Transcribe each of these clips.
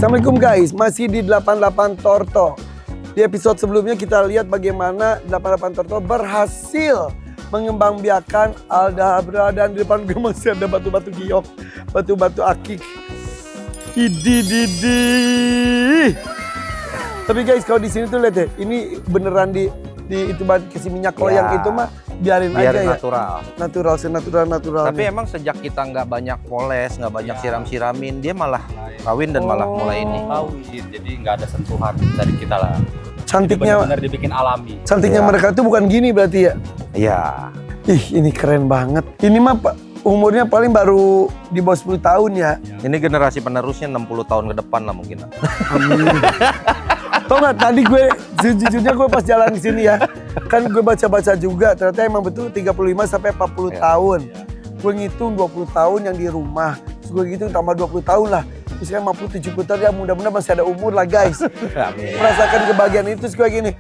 Assalamualaikum guys, masih di 88 Torto. Di episode sebelumnya kita lihat bagaimana 88 Torto berhasil mengembangbiakan aldabra, dan di depan gue masih ada batu-batu giok, batu-batu akik. Didi. Tapi guys, kalau di sini tuh lihat deh, ini beneran di itu kasih minyak loyang itu mah biarin aja ya. Natural, senatural. Tapi emang sejak kita nggak banyak poles, nggak banyak siram-siramin, dia malah kawin dan malah mulai ini. Kawin, jadi nggak ada sentuhan dari kita lah. Cantiknya, benar dibikin alami. cantiknya mereka tuh bukan gini berarti ya? Iya. Ih, ini keren banget. Ini mah umurnya paling baru di bawah 10 tahun ya. Ini generasi penerusnya 60 tahun ke depan lah mungkin. Amin. Tau gak, tadi gue, sejujurnya gue pas jalan di sini ya, kan gue baca-baca juga, ternyata emang betul 35 sampai 40 tahun. Gue ngitung 20 tahun yang di rumah, terus gue ngitung tambah 20 tahun lah. Terus kan 50-70 tahun ya, mudah-mudahan masih ada umur lah guys. Merasakan kebahagiaan itu, terus gue gini,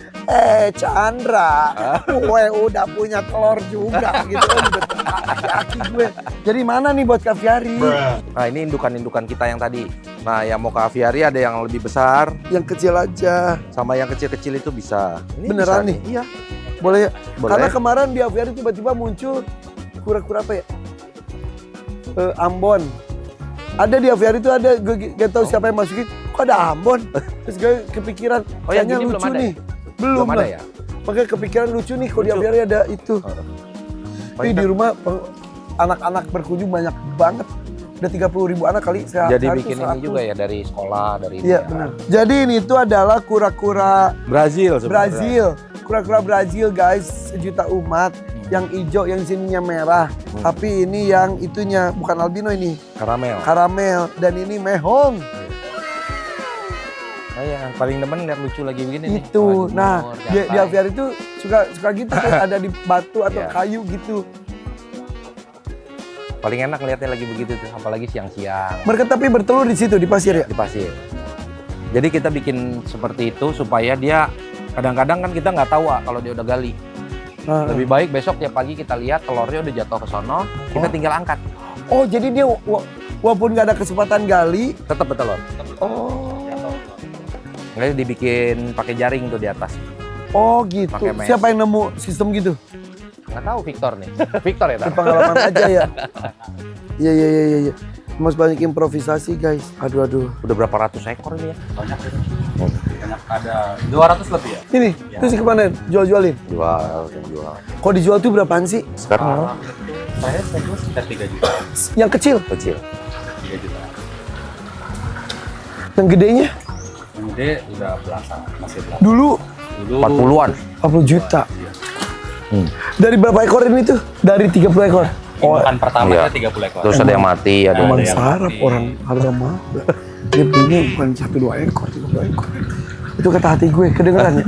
Chandra, gue udah punya telur juga gitu kan, udah aki gue. Jadi mana nih buat Kak Fiari? Nah ini indukan-indukan kita yang tadi. Nah yang mau ke aviari ada yang lebih besar, Yang kecil aja. sama yang kecil-kecil itu bisa. Ini Beneran bisa nih? Iya. Boleh ya? Boleh. Karena kemarin di aviari tiba-tiba muncul kura-kura apa ya? Ambon. Ada di aviari itu ada, gue gak tau siapa yang masukin, kok ada Ambon? Terus gue kepikiran, Oh, yang kayaknya gini lucu belum ada nih. ya? Belum ada lah. ya? Makanya kepikiran lucu nih kalau di Lucu. aviari ada itu. Tapi Baik, di rumah anak-anak berkunjung banyak banget. Udah 30.000 anak kali sehari. Jadi bikin ini juga ya dari sekolah, dari ini Iya ya. benar. Jadi ini tuh adalah kura-kura Brazil sebenarnya. Brazil. Kura-kura Brazil guys, sejuta umat. Yang hijau, yang sininya merah. Tapi ini yang itunya bukan albino ini. Karamel. Dan ini mehong. Nah, yang paling demen lihat lucu lagi begini nih. Itu. Lagi Nah, umur, di nyantai. aviari itu suka gitu tuh, ada di batu atau Iya. kayu gitu. Paling enak lihatnya lagi begitu tuh, apalagi siang-siang Mereka tapi bertelur di situ di pasir ya. di pasir. Jadi kita bikin seperti itu supaya dia kadang-kadang kan kita nggak tahu kalau dia udah gali. Lebih baik besok tiap pagi kita lihat telurnya udah jatuh ke sono, kita tinggal angkat. Oh, jadi dia walaupun nggak ada kesempatan gali. Tetap bertelur. Oh. Nggak dibikin pakai jaring tuh di atas. Oh gitu. Pakai mes. Siapa yang nemu sistem gitu? Nggak tahu Victor nih. Victor ya, Tar? Pengalaman aja ya. Iya. Mas banyak improvisasi guys. Aduh. Udah berapa ratus ekor ini ya? Banyak ya. Banyak, ada 200 lebih ya. Ini, terus kemana? Jual-jualin? Jual. Kalau dijual tuh berapaan sih? Sekarang Saya jual sekitar 3 juta. Yang kecil? kecil. 3 juta. Yang gedenya? Yang gede udah belasan, masih belasan. Dulu 40-an. 40 juta. Dari berapa ekor ini tuh? Dari 30 ekor? Oh, Indukan pertamanya iya. 30 ekor. Terus ada yang mati, ada emang yang sarap mati. orang harga mahal. Dia punya bukan 1-2 ekor, 3 ekor. Itu kata hati gue, kedengeran ya?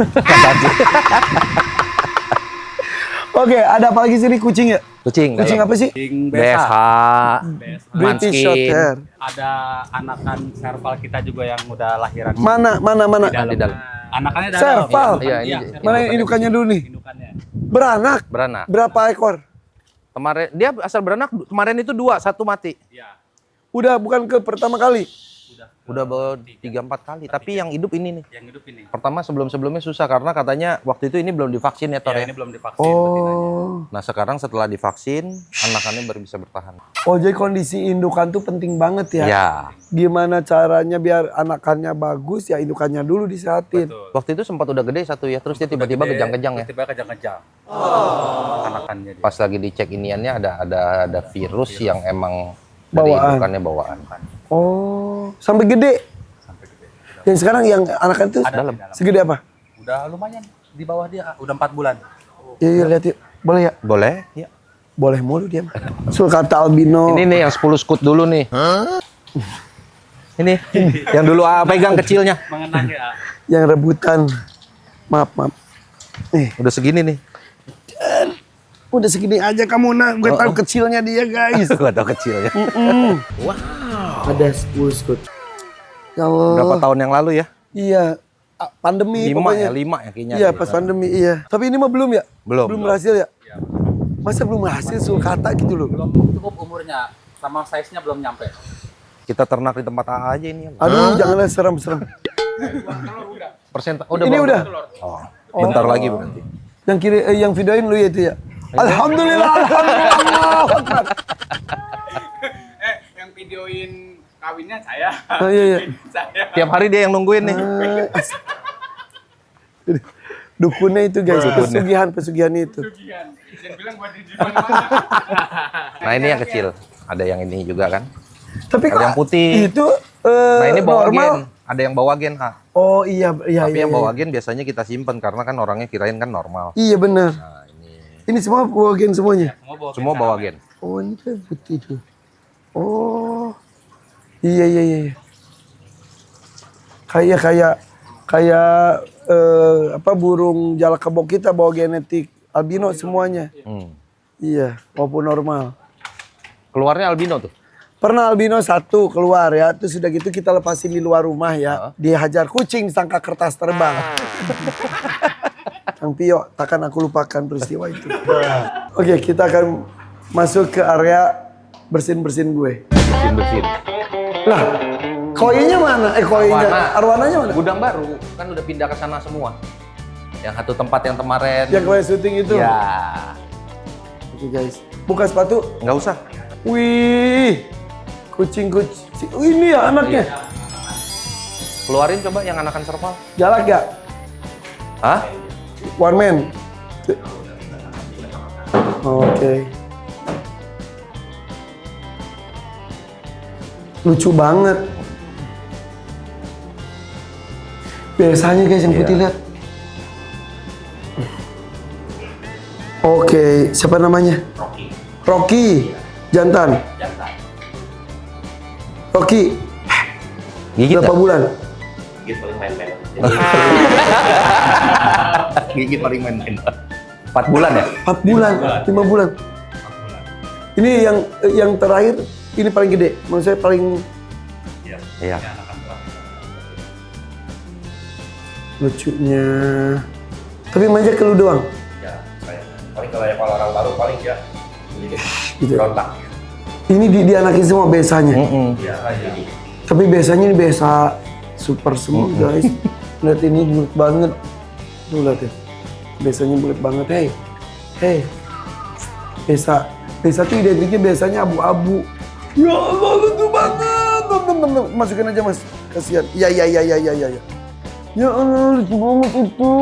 Oke, ada apa lagi sini kucing ya? Kucing. Kucing apa sih? Kucing BSH, besa. British Manskin. Shorthair. Ada anakan serval kita juga yang udah lahiran. Mana? Di dalam. Anakannya dalam. Serval? Iya, ini serval. Mana yang indukannya dulu nih? Indukannya. Beranak? Beranak. Berapa ekor? Kemarin dia asal beranak kemarin itu 2, 1 mati. Iya. Udah bukan ke pertama kali? Udah 3-4 kali. Tapi yang hidup ini nih. Yang hidup ini. Pertama sebelumnya susah karena katanya waktu itu ini belum divaksin ya Tor Ya, ya. ini belum divaksin. betinanya. Oh. Nah sekarang setelah divaksin anakannya baru bisa bertahan. Oh, jadi kondisi indukan tuh penting banget ya? Ya. Gimana caranya biar anakannya bagus ya indukannya dulu disehatin. Betul. Waktu itu sempat udah gede satu ya, terus dia tiba-tiba Gede, kejang-kejang ya. Tiba-tiba kejang-kejang. Anakannya dia. Pas lagi dicek iniannya ada virus yang emang Bawaan. dari indukannya bawaan. Oh, sampai gede. Sampai gede. Yang sekarang yang anakan tuh Ada Dalam. di dalam. segede apa? Udah lumayan di bawah dia, udah 4 bulan. Iya, lihat yuk. Boleh ya? Boleh? Ya. Boleh mulu dia. Sulcata albino. Ini nih yang 10 skut dulu nih. Ini yang dulu pegang kecilnya. Mengenang ya. Yang rebutan. Maaf. Nih, Udah segini nih. udah segini aja kamu nak. Gue tahu kecilnya dia guys. Gua tau kecilnya. Ada 10 skut. Ya Allah. Berapa tahun yang lalu ya? Iya. Pandemi 5 pokoknya. ya, 5 ya kayaknya. Iya, pas pandemi iya. Tapi ini mah belum ya? Belum. Belum berhasil ya? Masa belum berhasil sulcata gitu loh? Belum cukup umurnya, sama size-nya belum nyampe. Kita ternak di tempat AA aja ini. Aduh, janganlah serem-serem. Udah Ini Bang? udah. Oh, bentar lagi berarti. Yang kiri, yang videoin lu ya itu ya. Alhamdulillah, alhamdulillah. Yang videoin kawinnya saya. Oh, iya. Saya. Tiap hari dia yang nungguin nih. Dukunnya itu guys, Dukunnya. pesugihan itu. Gian. Jangan bilang buat di mana. Nah ini yang kecil. Ada yang ini juga kan. Tapi Ada yang putih. itu Nah ini bawa normal. gen. Ada yang bawa gen, Ha. Oh iya, iya, Tapi iya. yang bawa Iya, gen biasanya kita simpen karena kan orangnya kirain kan normal. iya benar. Nah ini Ini semua bagian semuanya. semua bawa gen. Oh ini kan putih tuh. Oh iya, iya, iya. Kayak apa burung jalak kebok kita bawa genetik albino semuanya. Iya, maupun normal. Keluarnya albino tuh. Pernah albino satu keluar ya, terus sudah gitu kita lepasin di luar rumah ya. Dia hajar kucing sangka kertas terbang. Kang Pio, takkan aku lupakan peristiwa itu. Oke, kita akan masuk ke area bersin-bersin gue. Bersin-bersin. Lah, koinya mana? Koinya, arwananya mana? Gudang baru kan udah pindah ke sana semua. Yang satu tempat yang kemarin. Yang kemarin syuting itu? Ya. Oke guys, buka sepatu. Nggak usah. Wih, kucing. Ini ya anaknya. Keluarin coba yang anakan serval. Galak gak? Hah? One man. Oke. Lucu banget. Biasanya guys yang putih lihat. Oke, siapa namanya? Rocky. Jantan. Rocky. Gigit Berapa nggak? bulan? Gigit paling main-main. 4 bulan ya? 4 bulan, 5 bulan. Ini yang terakhir, ini paling gede. Menurut saya paling Iya. lucunya. Tapi manja ke lu doang. Ya, paling kalau orang baru paling ya Gitu. berontak. Ini dianakin semua biasanya. Iya, Tapi biasanya ini biasa super semua guys. Lihat ini bulat banget. Tuh lihat ya. Biasanya bulat banget. Hey. Biasa tuh identiknya biasanya abu-abu. Ya Allah lucu banget. Tum. Masukin aja mas. Kasihan. Iya. Ya Allah lucu banget itu.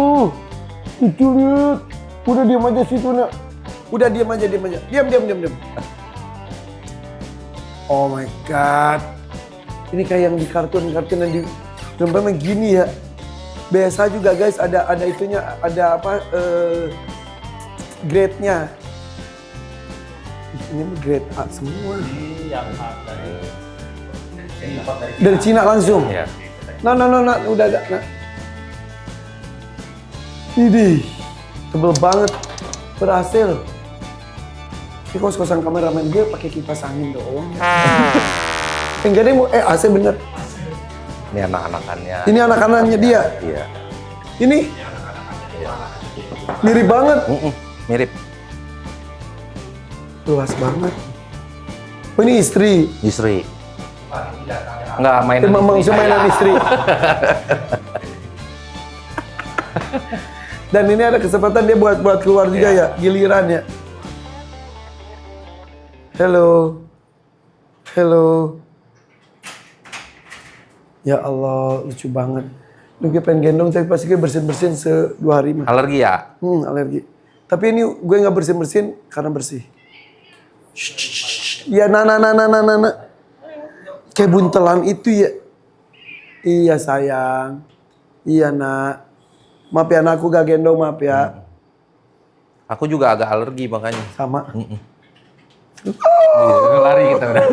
Lucu lihat. Udah diam aja situ nak. Udah diam aja. Diam. Oh my god. Ini kayak yang di kartun yang di gambarnya gini ya. Biasa juga guys ada itunya, ada apa grade-nya. Ini grade A semua. Dari Cina langsung. Iya. Nah, udah ada. Nah. Ini tebel banget, berhasil. Ini kos-kosan kameramen gue pakai kipas angin doang. Enggak deh, AC bener. Ini anak-anakannya. Ini anak-anaknya dia. Iya. Ini mirip banget. Mirip. Luas banget. Oh, ini istri. Istri. Enggak mainan. Memang istri. mainan istri. Dan ini ada kesempatan dia buat keluar juga ya, giliran ya. Halo. Ya Allah, lucu banget. Lu gue pengen gendong tapi pasti gue bersin-bersin 2 hari mah. Alergi ya? Alergi. Tapi ini gue nggak bersin-bersin karena bersih. Ya nah. Kayak buntelan itu ya. Iya sayang. Iya nak. Maaf ya anakku gak gendong, maaf ya. Aku juga agak alergi makanya. Sama. Lari kita udah.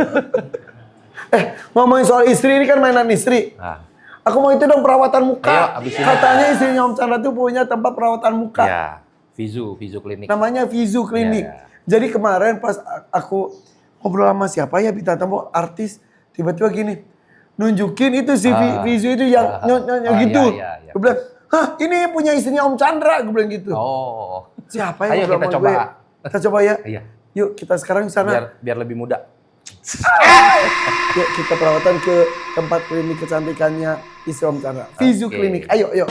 Ngomongin soal istri, ini kan mainan istri. Nah. Aku mau itu dong perawatan muka. Ayo, abis ini. Katanya istrinya Om Chandra tuh punya tempat perawatan muka. Ya, Vizu klinik. Namanya Vizu Klinik. Ya. Jadi kemarin pas aku ngobrol sama siapa ya, bintang tamu artis, tiba-tiba gini, nunjukin itu si Vizu itu yang nyot gitu. Iya. Gue bilang, hah ini punya istrinya Om Chandra, gue bilang gitu. Oh. Siapa Ayo yang kita ngobrol sama coba. gue? Kita coba ya. Iya. Yuk kita sekarang ke sana. Biar lebih muda. Yuk kita perawatan ke tempat klinik kecantikannya istri Om Chandra. Fizu Oke. Klinik. Ayo, yuk.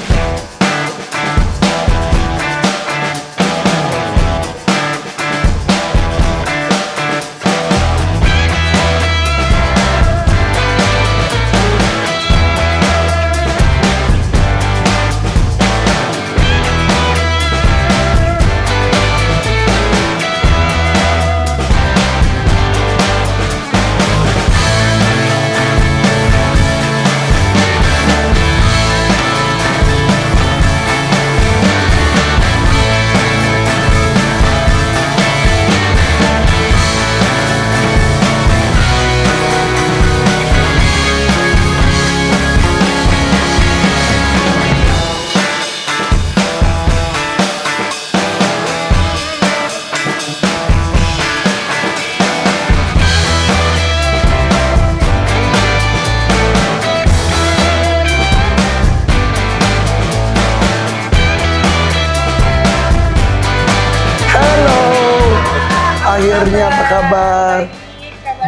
Akhirnya apa kabar?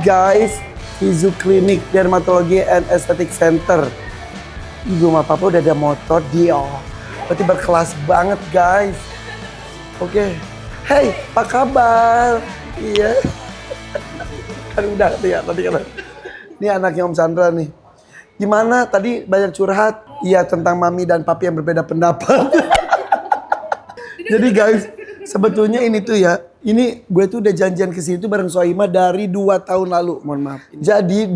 Guys, Fizu Klinik Dermatologi and Aesthetic Center. Ibu sama papa udah ada motor dia. Berarti berkelas banget guys. Oke. Hey, apa kabar? Iya. Kan udah tuh ya tadi kan. Ini anaknya Om Chandra nih. Gimana tadi banyak curhat? Iya tentang mami dan papi yang berbeda pendapat. Jadi guys, sebetulnya ini tuh ya, ini gue tuh udah janjian kesini tuh bareng Sohima dari 2 tahun lalu, mohon maaf. Jadi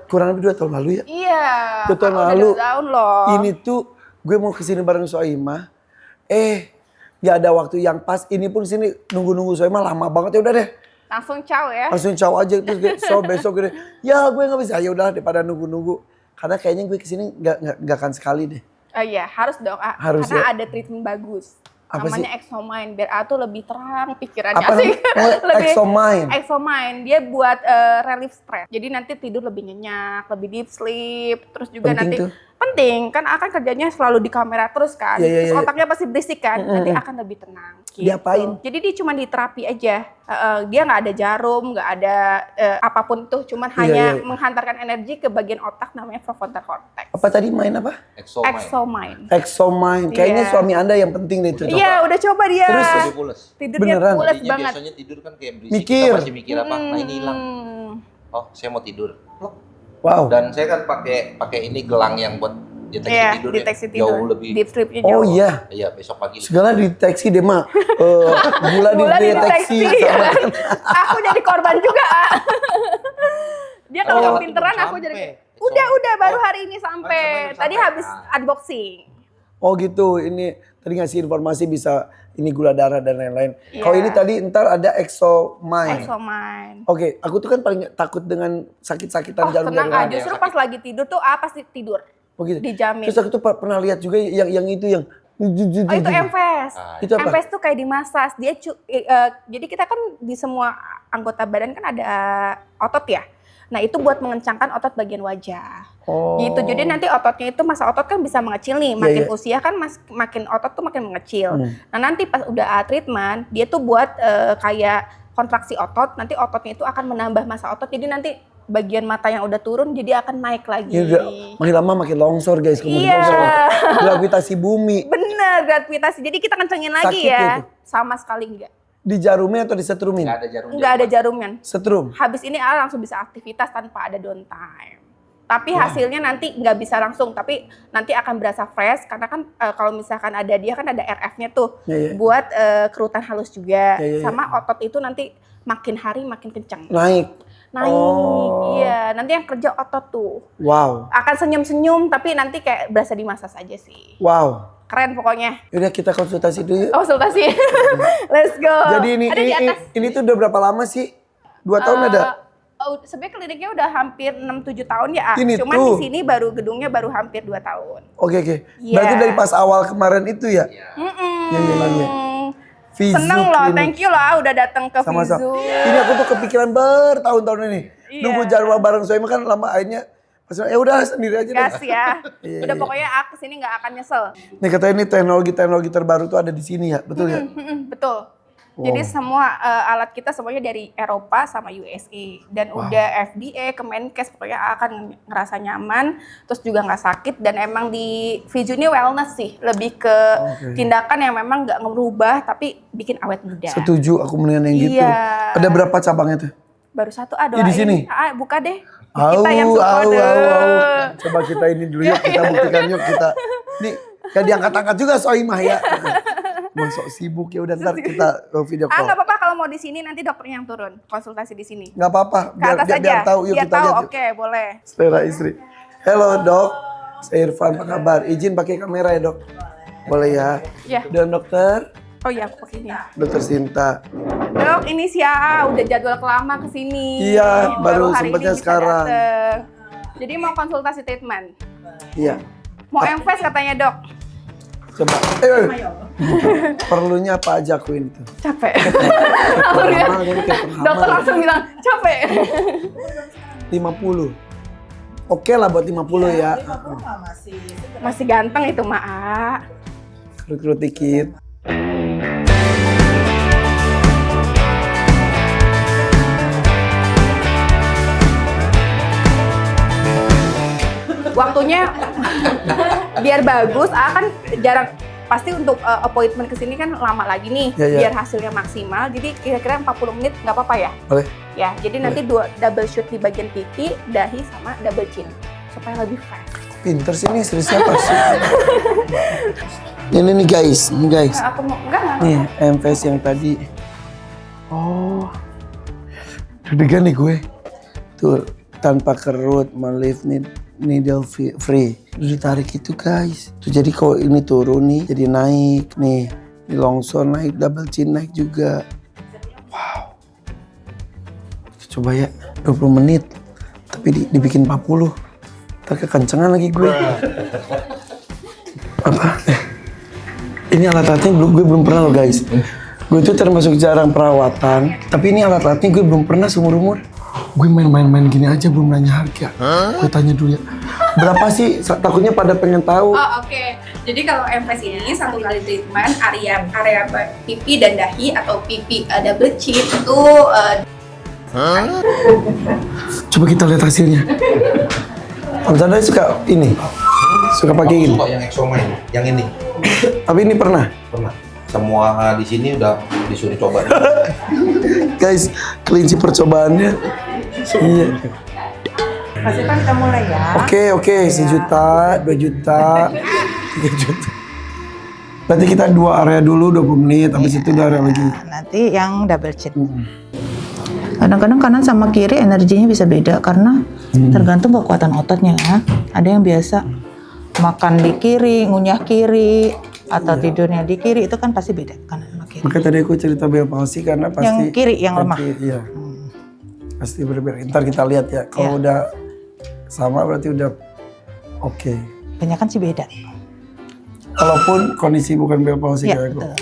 kurang lebih 2 tahun lalu ya? Iya. 2 tahun udah lalu. 2 tahun loh. Ini tuh gue mau kesini bareng Sohima. Gak ada waktu yang pas. Ini pun sini nunggu-nunggu Sohima lama banget ya udah deh. Langsung ciao ya. Langsung caw aja terus kayak, so besok gini. Ya gue nggak bisa. Ya udah daripada nunggu-nunggu. Karena kayaknya gue kesini nggak akan sekali deh. Oh iya, harus dong. Harus karena ya. ada treatment bagus. Apa Namanya Exomine, biar A tuh lebih terang pikirannya Apa sih. namanya? Exomine? Exomine, dia buat relief stress. Jadi nanti tidur lebih nyenyak, lebih deep sleep. Terus juga Penting nanti tuh. penting kan akan kerjanya selalu di kamera terus kan. Iya, iya, Terus iya. otaknya pasti berisik kan. Nanti akan lebih tenang. Gitu. Diapain? Jadi dia cuma di terapi aja. Dia nggak ada jarum, nggak ada apapun tuh. Cuman Iya, hanya iya. menghantarkan energi ke bagian otak namanya prefrontal cortex. Apa tadi main apa? Exomine. Exomine. Kayaknya Iya. suami Anda yang penting deh itu. Iya, udah coba dia. Terus? pules. Tidurnya Beneran? pules Tadinya banget. biasanya tidur kan kayak berisik, Mikir. kita masih mikir apa, nah ini hilang. Oh, saya mau tidur. Wow. Dan saya kan pakai ini gelang yang buat deteksi Iya, tidur deteksi ya. tidur. Jauh lebih. Deep sleep-nya Oh jauh. iya. Iya, besok pagi. Segala dideteksi deh, Mak. Gula Gula dideteksi. dideteksi. sama- Aku jadi korban juga. Dia kalau Oh, kepinteran belum aku jadi sampai. udah baru Oh. hari ini sampai. Sampai. Tadi habis Ah. unboxing. Oh gitu, ini tadi ngasih informasi bisa ini gula darah dan lain-lain. Iya. Kalau ini tadi ntar ada Exomine. Exomine. Oke, aku tuh kan paling takut dengan sakit-sakitan Oh jarum tenang jarum. ah, justru pas lagi tidur tuh pasti tidur. Oh gitu. Dijamin. Terus aku tuh pernah lihat juga yang itu yang Oh itu MFS. Ah, Itu apa? MFS tuh kayak dimasas. Dia jadi kita kan di semua anggota badan kan ada otot ya. Nah itu buat mengencangkan otot bagian wajah. Oh. Gitu. Jadi nanti ototnya itu masa otot kan bisa mengecil nih. Makin iya. usia kan makin otot tuh makin mengecil. Hmm. Nah nanti pas udah treatment dia tuh buat kayak kontraksi otot. Nanti ototnya itu akan menambah masa otot. Jadi nanti bagian mata yang udah turun jadi akan naik lagi. Ini udah makin lama makin longsor guys. Iya. Gravitasi bumi. Bener gravitasi. Jadi kita kencengin lagi Sakit ya. gitu? Sama sekali enggak. Dijarumin atau disetrumin? Nggak ada jarum. Enggak ada jarumnya. Setrum. Habis ini langsung bisa aktivitas tanpa ada downtime. Tapi hasilnya nanti nggak bisa langsung, tapi nanti akan berasa fresh karena kan kalau misalkan ada dia kan ada RF-nya tuh Iya, iya. buat kerutan halus juga, Iya, iya, iya. sama otot itu nanti makin hari makin kencang. Naik. Naik, Oh. iya. Nanti yang kerja otot tuh Wow. akan senyum-senyum, tapi nanti kayak berasa dimasas aja sih. Wow. Keren pokoknya. Yaudah kita konsultasi dulu yuk. Konsultasi. Let's go. Jadi ada di atas. ini tuh udah berapa lama sih? 2 tahun ada? Sebenarnya kliniknya udah hampir 6-7 tahun ya. Ini Cuman tuh. di sini gedungnya baru hampir 2 tahun. Oke. Iya. Berarti dari pas awal kemarin itu ya? Mm-mm. Iya. Fizu Seneng loh, Klinik. thank you loh udah datang ke Sama-sama. Fizu. Ini aku tuh kepikiran bertahun-tahun ini. Iya. Nunggu jadwal bareng Sohima kan lama akhirnya. Pas udah sendiri aja deh. Gas ya. Iya, Udah iya. pokoknya aku sini nggak akan nyesel. Nih katanya ini teknologi terbaru tuh ada di sini ya, betul ya? Betul. Jadi semua alat kita semuanya dari Eropa sama USA dan udah FDA, Kemenkes pokoknya akan ngerasa nyaman, terus juga nggak sakit dan emang di Fiju ini wellness sih, lebih ke tindakan yang memang nggak ngerubah tapi bikin awet muda. Setuju, aku mendingan yang gitu. Iya. Ada berapa cabangnya tuh? Baru satu Di sini? Buka deh. Kita yang suka Coba kita ini dulu yuk, kita buktikan yuk kita. Nih, gak diangkat-angkat juga Soimah ya. Mau sok sibuk ya udah ntar kita video call. Nggak apa-apa kalau mau di sini nanti dokternya yang turun konsultasi di sini. Nggak apa-apa, Ke atas aja. biar tahu yuk biar kita tahu, lihat. oke, boleh. Selera istri. Halo dok, saya Irfan, apa kabar? Izin pakai kamera ya dok? Boleh ya? Ya. Dan dokter? Oh iya, aku pakai ini. Dokter Sinta. Dok, ini si AA udah jadwal kelama kesini. Iya, baru hari sempatnya ini bisa sekarang. dateng. Jadi mau konsultasi treatment. Iya. Mau MFS katanya dok. Coba. Perlunya apa aja akuin itu? Capek. Penghamal, ini kayak penghamal. Dokter langsung bilang capek. 50. Oke lah buat 50 ya. Masih ganteng itu Maa. Kerut-kerut dikit. Waktunya biar bagus, kan jarang pasti untuk appointment kesini kan lama lagi nih, Ya. biar hasilnya maksimal. Jadi kira-kira 40 menit nggak apa-apa ya? Boleh. Ya, jadi nanti double shoot di bagian pipi, dahi sama double chin supaya lebih fresh. Pinter sih nih, istri siapa sih? Ini nih guys, Aku mau enggak. Nih, MFS yang tadi. Oh. Deg-degan nih gue. Tuh, tanpa kerut, melift needle free. Ditarik itu guys. Tuh jadi kalau ini turun nih, jadi naik nih. Di longsor naik, double chin naik juga. Wow. Coba ya, 20 menit. Tapi dibikin 40. Ntar kekencengan lagi gue. Apa? Ini alat-alatnya gue belum pernah loh guys. Gue itu termasuk jarang perawatan. Tapi ini alat-alatnya gue belum pernah seumur-umur. Gue main-main gini aja belum nanya harga. Gue tanya dulu ya. Berapa sih? Takutnya pada pengen tahu. Oh, oke. Jadi kalau MFS ini 1 kali treatment area pipi dan dahi atau pipi double chin itu Coba kita lihat hasilnya. Om Chandra suka ini? Suka pakai ini? Suka yang Exoma ini, yang ini. Tapi ini pernah? Pernah. Semua di sini udah disuruh coba. Guys, kelinci percobaannya. Iya. Pasti kan kita mulai ya. Oke, 1 juta, 2 juta, 3 juta. Berarti kita 2 area dulu 20 menit, habis itu 2 area lagi. Nanti yang double chin. Kadang-kadang kanan sama kiri energinya bisa beda karena tergantung kekuatan ototnya ya. Ada yang biasa makan di kiri, ngunyah kiri, atau tidurnya di kiri, itu kan pasti beda kanan sama kiri. Makanya tadi aku cerita bel palsi karena pasti Yang kiri yang lemah. Iya. Pasti berbeda. Ntar kita lihat ya. Kalau udah sama berarti udah oke. Banyak kan sih beda. Kalaupun kondisi bukan bel palsi Iya, kayak aku. betul.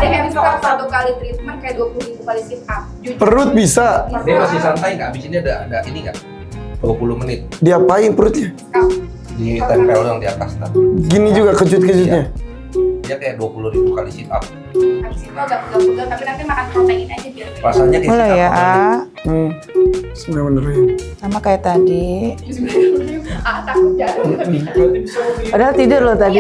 ada hamster 1 kali treatment kayak 20.000 kali sit up. Jujur. Perut bisa. Dia masih santai nggak? Abis ini ada ini nggak? 20 menit. Diapain perutnya? Ditempel yang di atas. Nah. Gini juga kejut-kejutnya. Dia kayak 20.000 kali sit up. Habis itu agak pegal-pegal tapi nanti makan protein aja biar Rasanya kayak Mulai sit up ya, kali. A. Sebenarnya benerin. Sama kayak tadi. takut jatuh. Padahal tidur loh tadi.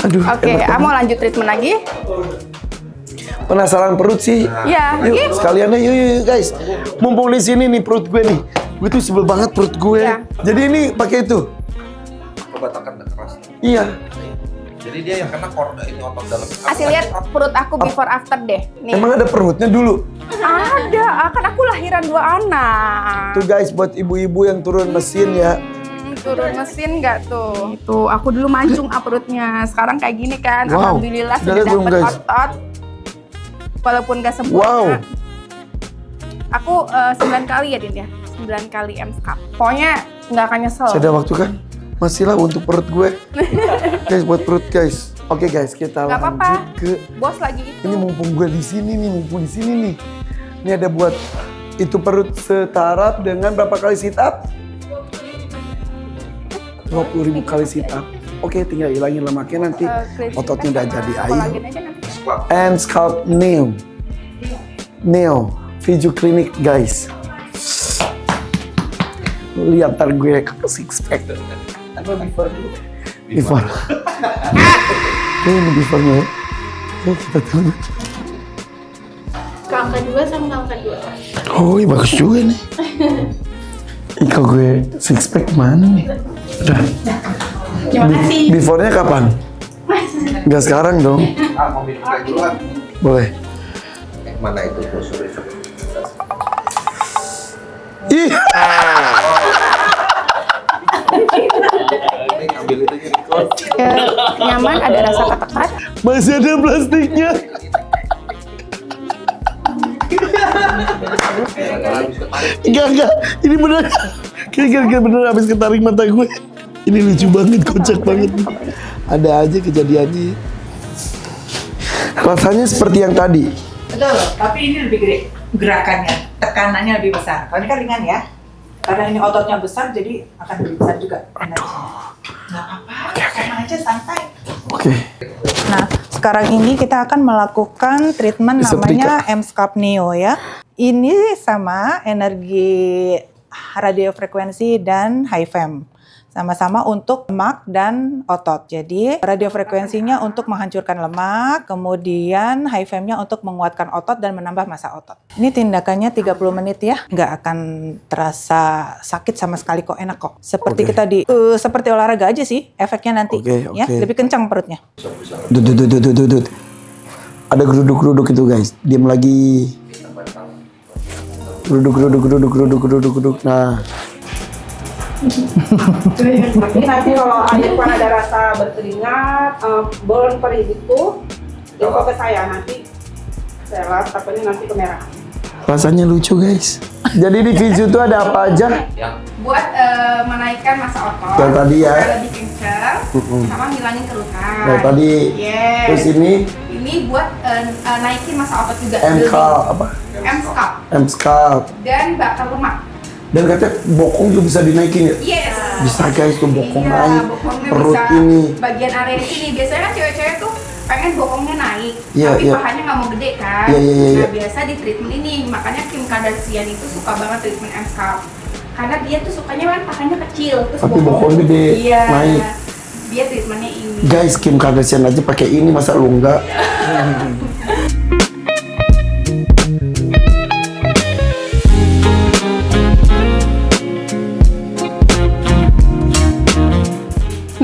Aduh. Oke, enak mau lanjut treatment lagi? Penasaran perut sih. Iya. Yuk, sekalian deh, yuk guys. Mumpung di sini nih perut gue nih. Gue tuh sebel banget perut gue. Iya. Jadi ini pakai itu. Coba tekan keras. Iya. Jadi dia yang kena ini otot dalam. Kasih lihat perut aku before after deh. Nih. Emang ada perutnya dulu. Ada, kan aku lahiran 2 anak. Tuh guys, buat ibu-ibu yang turun mesin ya. turun mesin nggak tuh? Tuh, aku dulu mancung perutnya. Sekarang kayak gini kan. Wow. Alhamdulillah Udah sudah lihat belum, dapet guys? otot. Walaupun nggak sempurna. Wow. Aku 9 kali ya, Din ya. 9 kali M-Cup. Pokoknya nggak akan nyesel. Saya ada waktu kan? Masih lah untuk perut gue. Guys, buat perut guys. Oke guys, kita Nggak lanjut apa-apa. ke Bos lagi itu. ini mumpung gue di sini nih. Ini ada buat itu perut setara dengan berapa kali sit up? 20.000 kali sit up. Oke, tinggal hilangin lemaknya nanti Cleanse ototnya udah sama jadi. kolagen Ayo. aja nanti. And scalp Neo Viju Clinic guys. Lihat ntar gue six pack. Apa before dulu? Before. Ini before-nya ya. Oke, kita tunggu. Angka 2 sama angka 2. Oh, iya bagus juga nih. Ih, kalau gue six pack mana nih? Udah. Terima kasih. Before-nya kapan? Enggak sekarang dong. Mau minum kayak duluan. Boleh. Mana itu brosur itu? Ih, Ambil itu jadi Nyaman, ada rasa ketekan. masih ada plastiknya. Enggak. Ini bener. Kira-kira bener habis ketarik mata gue. Ini lucu banget, kocak banget. Ada aja kejadiannya. Rasanya seperti yang tadi. Betul, tapi ini lebih gede gerakannya, tekanannya lebih besar. Kalau ini kan ringan ya. Karena ini ototnya besar, jadi akan lebih besar juga energinya. Nggak apa-apa, sama aja santai. Oke. Nah, sekarang ini kita akan melakukan treatment Disetrika. namanya M-Scalp Neo ya. Ini sama energi radiofrekuensi dan HFM. Sama-sama untuk lemak dan otot. Jadi radiofrekuensinya untuk menghancurkan lemak, kemudian HFM-nya untuk menguatkan otot dan menambah massa otot. Ini tindakannya 30 menit ya, nggak akan terasa sakit sama sekali kok, enak kok. Seperti Oke. kita seperti olahraga aja sih, efeknya nanti. Oke. Ya, lebih kencang perutnya. Dudut. Ada geruduk-geruduk itu guys. Diam lagi. Geruduk. Nah. Tapi nanti kalau Irfan ada rasa berkeringat, bolong perih gitu, info ke saya nanti. Saya lap, takutnya nanti kemerahan. Rasanya lucu guys. Jadi di Viju tuh ada apa aja? Buat menaikkan massa otot, Yang tadi ya. supaya lebih kencang, sama ngilangin kerutan. Nah tadi. Yes. Terus ini Ini buat naikin massa otot juga. M-Scalp apa? M-Scalp M-Scalp. dan bakar lemak. Dan katanya bokong juga bisa dinaikin ya? Yes. Bisa guys tuh bokong Iya, naik, bokongnya perut bisa, ini. bagian area ini. Biasanya kan cewek-cewek tuh pengen bokongnya naik, Iya, tapi iya. pahanya nggak mau gede kan. Iya. Nah biasa di treatment ini, makanya Kim Kardashian itu suka banget treatment M-Scalp. Karena dia tuh sukanya kan pahanya kecil, terus Tapi bokong gede, iya, naik. Dia treatmentnya ini. Guys, Kim Kardashian aja pakai ini, masa lu enggak?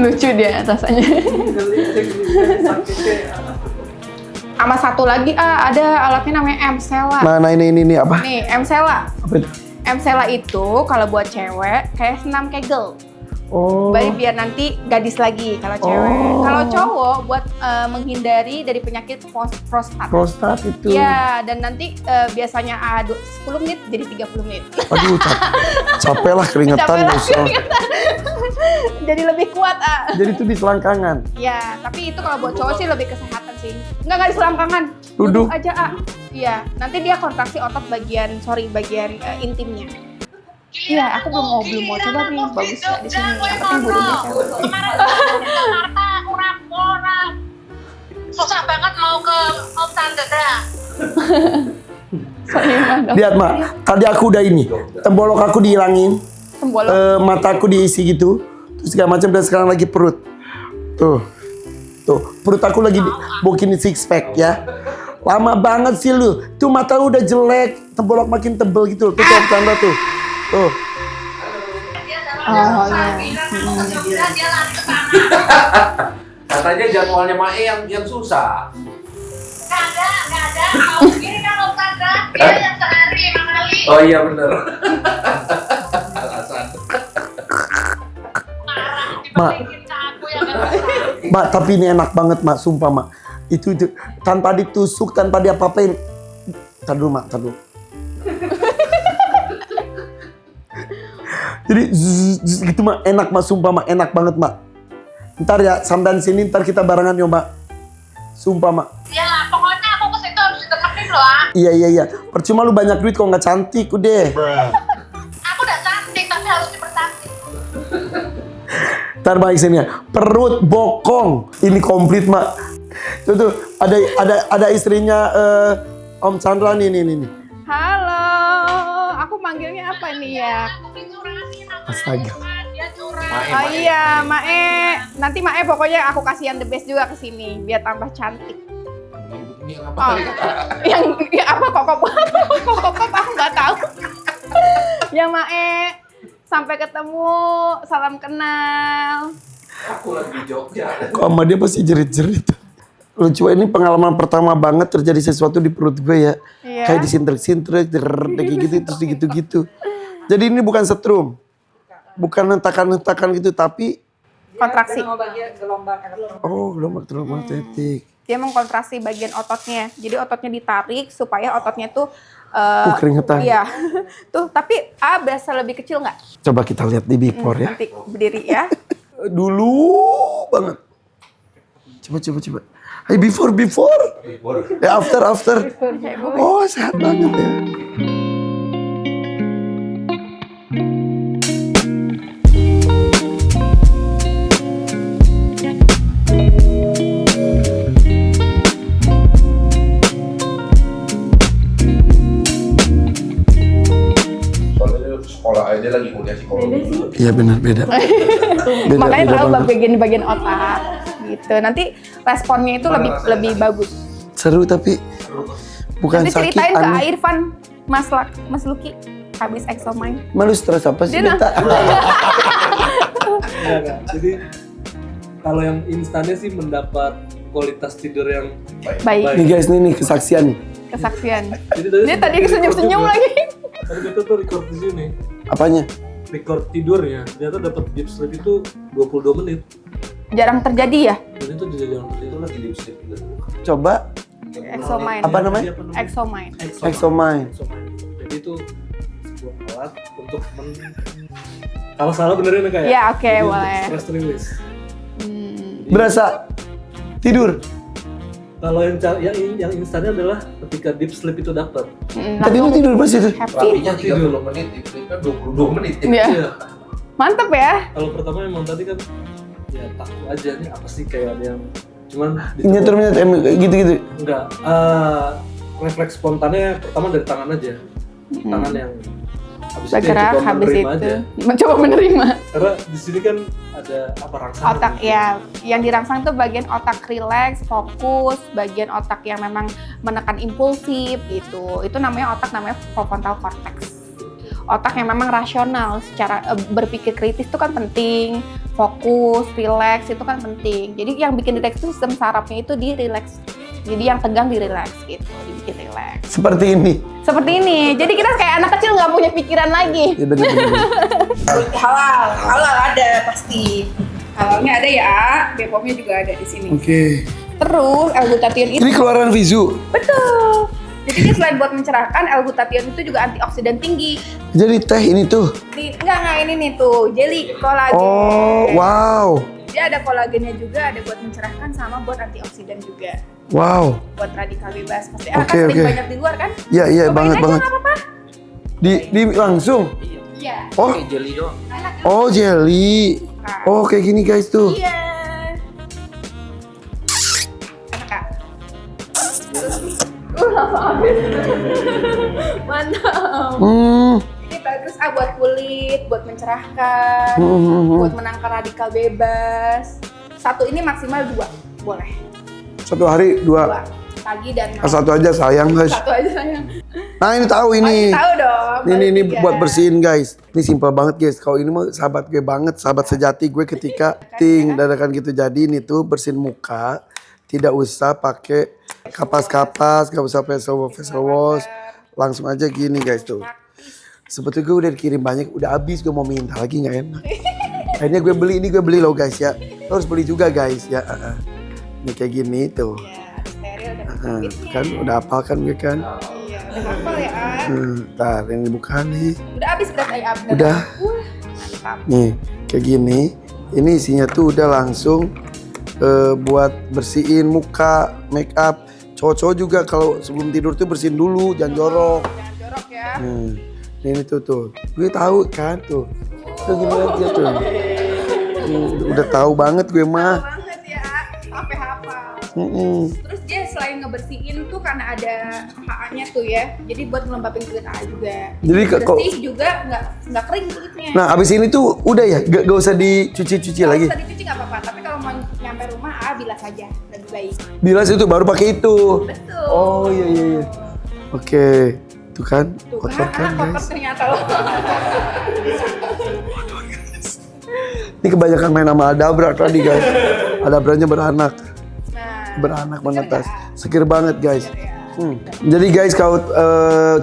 Lucu dia rasanya. Sama satu lagi ada alatnya namanya M-Sela. Nah ini apa? Nih M-Sela. Apa itu? M-Sela itu kalau buat cewek kayak senam kegel. Oh. Baik biar nanti gadis lagi kalau cewek. Oh. Kalau cowok buat menghindari dari penyakit prostat. Prostat itu. Iya, dan nanti biasanya 10 menit jadi 30 menit. Aduh, capek lah keringetan. Capek lah Bos. Jadi lebih kuat, Jadi itu di selangkangan. Ya, tapi itu kalau buat cowok sih lebih kesehatan sih. Enggak di selangkangan. Duduk. Aja, Iya, nanti dia kontraksi otot bagian intimnya. Iya, aku belum mau coba nih. Bagus nggak di sini? Yang penting bulunya sehat. Orang susah banget mau ke Om Tante dah. Sorry, Madam. Lihat Mak, tadi aku udah ini. Tembolok aku dihilangin. Tembolok. Mataku diisi gitu. Terus segala macam dan sekarang lagi perut. Tuh. Perut aku lagi bikin six pack ya. Lama banget sih lu. Tuh mata lu udah jelek, tembolok makin tebel gitu. Tuh tanda tuh. Tuh. Oh, iya. Dia lari ke sana. Katanya jadwalnya Mae yang susah. Nggak ada. Ini kan Om Tante, dia yang sehari 5 kali. Oh iya bener. Alasan. Mak, Kita aku yang ngerasa. Mak, tapi ini enak banget, Mak. Sumpah, Mak. Itu tanpa ditusuk, tanpa diapa-apain. Tar dulu, Mak. Tar dulu. Jadi zzz, gitu, Mak. Enak, Mak. Sumpah, Mak. Enak banget, Mak. Ntar ya, sampean sini, ntar kita barengan ya, Mak. Sumpah, Mak. Ya pokoknya aku ke situ harus ditemenin loh. Ah. Iya. Percuma lu banyak duit kok nggak cantik, udah. Aku udah cantik tapi harus dipercantik. Ntar baik sini ya. Perut bokong. Ini komplit, Mak. Tuh, ada istrinya Om Chandra nih. Halo, aku manggilnya apa nih ya? Aku dicurangin sama Astaga. dia curang. Oh iya, Mae. Nanti Mae pokoknya aku kasih yang the best juga ke sini biar tambah cantik. Ini apa Oh, kali? yang apa kokop aku nggak tahu. Ya Mae, sampai ketemu, salam kenal. Aku lagi di Jogja. Kok sama dia pasti jerit-jerit. Lucu, ini pengalaman pertama banget terjadi sesuatu di perut gue ya. Iya. Kayak disintrek-sintrek, kayak gitu, terus gitu-gitu. Jadi ini bukan setrum. Bukan hentakan-hentakan gitu, tapi Kontraksi. oh, gelombang elektromagnetik. Dia mengkontraksi bagian ototnya. Jadi ototnya ditarik supaya ototnya tuh Keringetan. Iya. Tuh, tapi berasa lebih kecil nggak? Coba kita lihat di before ya. Nanti berdiri ya. Dulu banget. Coba. Hey, before. After. Oh, sehat banget ya. Soalnya sekolah aja lagi kuliah psikologi. Iya benar beda. Makanya beda tahu banget. bagian-bagian otak gitu. Nanti responnya itu lebih bagus. Seru tapi bukan Nanti sakit. ceritain ke aneh. Irfan, Mas Luki habis exomind. Malu stres apa sih? Dia Minta. Enggak. Jadi kalau yang instannya sih mendapat kualitas tidur yang Baik, Nih guys, nih kesaksian nih. kesaksian. Jadi Dia tadi senyum-senyum lagi. Tadi kita tuh record di sini. Apanya? Record tidurnya ternyata dapat deep sleep itu 22 menit. Jarang terjadi ya Dan itu juga jangan itu lagi deep sleep juga. Coba exomind. Apa namanya? Jadi namanya? Exomind. Exomind. Jadi itu sebuah alat untuk kalau salah benerin ya kayak. Ya, oke, boleh. Stress release. Berasa tidur. Kalau yang instannya adalah ketika deep sleep itu dapat. Tadi lu tidur pas itu. Happy. Rapinya 30 menit, tipsnya 22 menit. Iya. Iya. Mantep ya. Kalau pertama emang tadi kan ya takut aja nih apa sih kayak ada yang cuman Nyetir gitu-gitu. enggak refleks spontannya pertama dari tangan aja. Tangan yang habis itu ya Bergerak coba habis menerima itu. aja. Mencoba menerima. Karena di sini kan ada apa rangsangan. Otak ya, yang dirangsang tuh bagian otak rileks, fokus, bagian otak yang memang menekan impulsif gitu. Itu namanya prefrontal cortex. Otak yang memang rasional, secara berpikir kritis itu kan penting, fokus, rileks itu kan penting. Jadi yang bikin rileks itu sistem sarafnya itu di rileks. Jadi yang tegang di rileks gitu, dibikin rileks. Seperti ini. Seperti ini. Jadi kita kayak anak kecil nggak punya pikiran lagi. Ya benar. Halal ada pasti. Halalnya ada ya, BPOM-nya juga ada di sini. Oke. Terus L-glutathione itu Ini keluaran Vizu. betul. Jadi dia selain buat mencerahkan, L-glutathione itu juga antioksidan tinggi. Jadi teh ini tuh. Enggak ini nih tuh, jelly kolagen. Oh, wow. Dia ada kolagennya juga, ada buat mencerahkan sama buat antioksidan juga. Wow. Buat radikal bebas. Pasti Oke, kan sering oke. banyak di luar kan? Iya Cobain aja, banget. nggak apa-apa. Di langsung. Iya. Oh, Oke, jelly doang. oh jelly. Oh, kayak gini guys tuh. Iya. Enak Kak. Langsung habis. Mantap. Ini bagus buat kulit, buat mencerahkan, buat menangkal radikal bebas. Satu ini maksimal 2, boleh. Satu hari 2. 2 pagi dan malam. Satu aja sayang guys. Satu aja sayang. Nah ini tahu ini. Tahu dong. Ini baru 3. buat bersihin guys. Ini simpel banget guys. Kalau ini mah sahabat gue banget, sahabat sejati gue ketika dadakan gitu. Jadi ini tuh bersihin muka, tidak usah pakai kapas-kapas, gak usah facial wash, langsung aja gini guys tuh. Sebetulnya gue udah dikirim banyak, udah habis, gue mau minta lagi nggak enak. Akhirnya gue beli loh guys ya. Lo harus beli juga guys ya. Ini kayak gini tuh. Ya, steril dan fitnya. Kan udah hafal kan gue kan. Iya, udah hafal ya, A. Ntar yang dibuka nih. Udah habis berarti ya, Abdul? Udah. Mantap. Nih kayak gini. Ini isinya tuh udah langsung buat bersihin muka, make up. Cowok-cowok juga kalau sebelum tidur tuh bersihin dulu, jangan jorok. Jangan jorok ya. Ini tuh. Gue tahu kan tuh. Tuh gini aja tuh. Udah tahu banget gue mah. Tahu banget ya, sampai hafal. Terus dia selain ngebersihin tuh karena ada HA-nya tuh ya, jadi buat ngelembapin kulit A juga. Jadi bersih juga nggak kering kulitnya. Nah abis ini tuh udah ya, gak usah dicuci-cuci lagi. Nggak usah dicuci nggak apa-apa, tapi kalau mau nyampe rumah bilas aja, lebih baik. Bilas itu baru pakai itu. Betul. Oh iya. Oke, tuh kan, Tuh kotor kan kotor guys. ternyata loh. Ini kebanyakan main sama Adabra tadi guys. Adabranya beranak Nah, menetas. Seger banget guys. Jadi guys kalau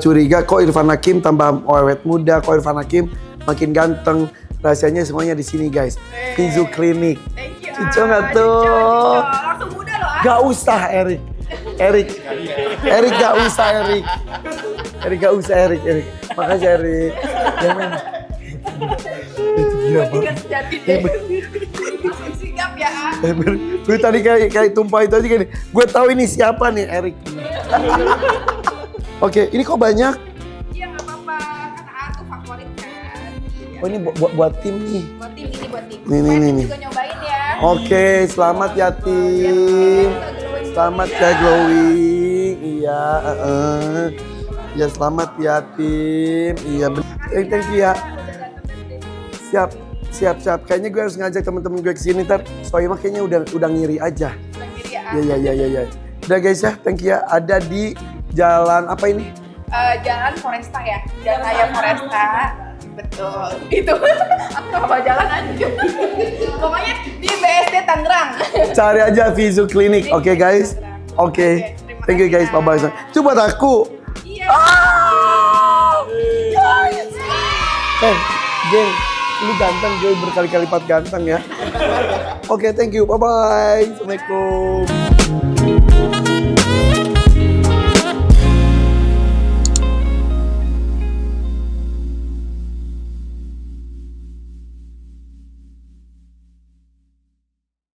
curiga kok Irfan Hakim tambah awet muda, kok Irfan Hakim makin ganteng, rahasianya semuanya di sini guys. Fizu Clinic. thank you. Cico nggak tuh? Cico. Langsung muda loh. Gak usah Erik gak usah Erik. Makasih Erik. Jangan. Itu gila banget. Sejati deh. Langsung sigap ya. Gue tadi kayak tumpah itu aja gini. Gue tahu ini siapa nih Erik. Oke, ini kok banyak? Iya nggak apa-apa, karena A tuh favorit kan. Oh ini buat tim nih. Buat tim ini buat tim. Nih. Supaya tim juga nyobain ya. Oke, selamat ya tim. Selamat ya glowing. Iya, ya selamat ya tim. Iya, thank you ya. Siap. Kayaknya gue harus ngajak temen-temen gue kesini ntar. Soalnya kayaknya udah ngiri aja. Iya. Udah guys ya, thank you ya. Ada di jalan apa ini? Jalan Foresta ya, Jalan Raya Foresta. Betul. Itu aku apa jalan aja. Pokoknya di BSD Tangerang. Cari aja Fizu Clinic, oke guys? Oke. terima Thank you guys, kasih ya. bye-bye. Itu buat aku. Iya. Geng, lu ganteng, gue berkali-kali lipat ganteng ya. Oke, thank you, bye-bye. Assalamualaikum.